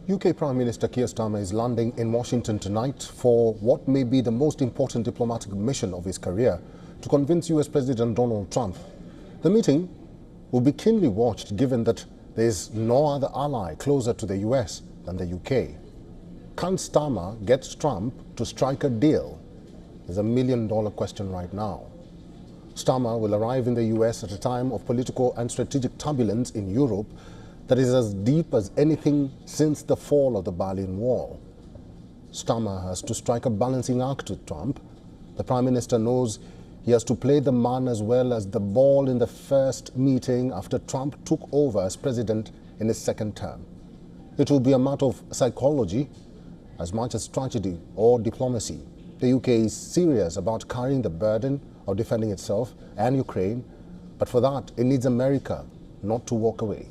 UK Prime Minister Keir Starmer is landing in Washington tonight for what may be the most important diplomatic mission of his career to convince US President Donald Trump. The meeting will be keenly watched given that there is no other ally closer to the US than the UK. Can Starmer get Trump to strike a deal? Is a million-dollar question right now. Starmer will arrive in the US at a time of political and strategic turbulence in Europe that is as deep as anything since the fall of the Berlin Wall. Starmer has to strike a balancing act with Trump. The Prime Minister knows he has to play the man as well as the ball in the first meeting after Trump took over as president in his second term. It will be a matter of psychology as much as tragedy or diplomacy. The UK is serious about carrying the burden of defending itself and Ukraine, but for that it needs America not to walk away.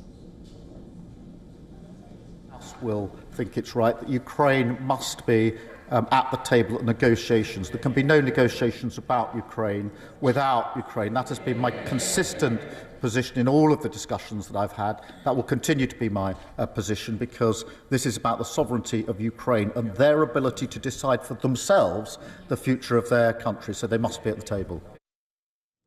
Will think it's right that Ukraine must be at the table at negotiations. There can be no negotiations about Ukraine without Ukraine. That has been my consistent position in all of the discussions that I've had. That will continue to be my position, because this is about the sovereignty of Ukraine and their ability to decide for themselves the future of their country. So they must be at the table.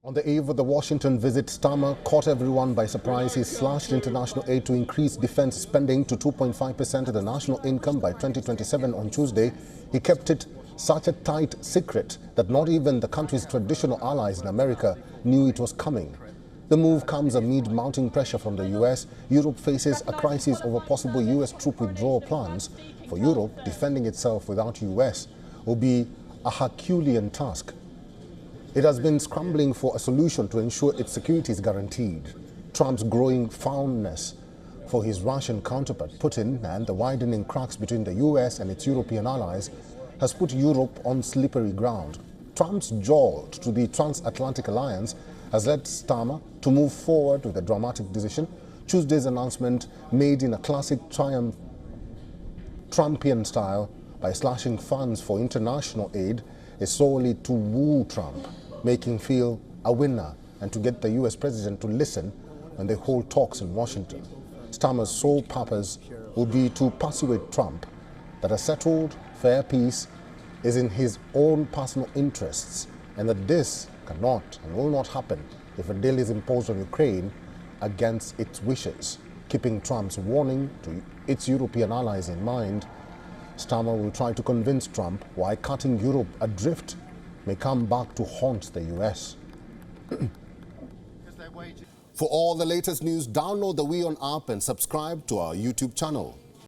On the eve of the Washington visit, Starmer caught everyone by surprise. He slashed international aid to increase defense spending to 2.5% of the national income by 2027 on Tuesday. He kept it such a tight secret that not even the country's traditional allies in America knew it was coming. The move comes amid mounting pressure from the US. Europe faces a crisis over possible US troop withdrawal plans. For Europe, defending itself without US will be a Herculean task. It has been scrambling for a solution to ensure its security is guaranteed. Trump's growing fondness for his Russian counterpart Putin and the widening cracks between the US and its European allies has put Europe on slippery ground. Trump's jolt to the transatlantic alliance has led Starmer to move forward with a dramatic decision. Tuesday's announcement, made in a classic Trumpian style by slashing funds for international aid, is solely to woo Trump, make him feel a winner, and to get the US president to listen when they hold talks in Washington. Starmer's sole purpose will be to persuade Trump that a settled, fair peace is in his own personal interests, and that this cannot and will not happen if a deal is imposed on Ukraine against its wishes. Keeping Trump's warning to its European allies in mind, Starmer will try to convince Trump why cutting Europe adrift may come back to haunt the US. For all the latest news, download the WION app and subscribe to our YouTube channel.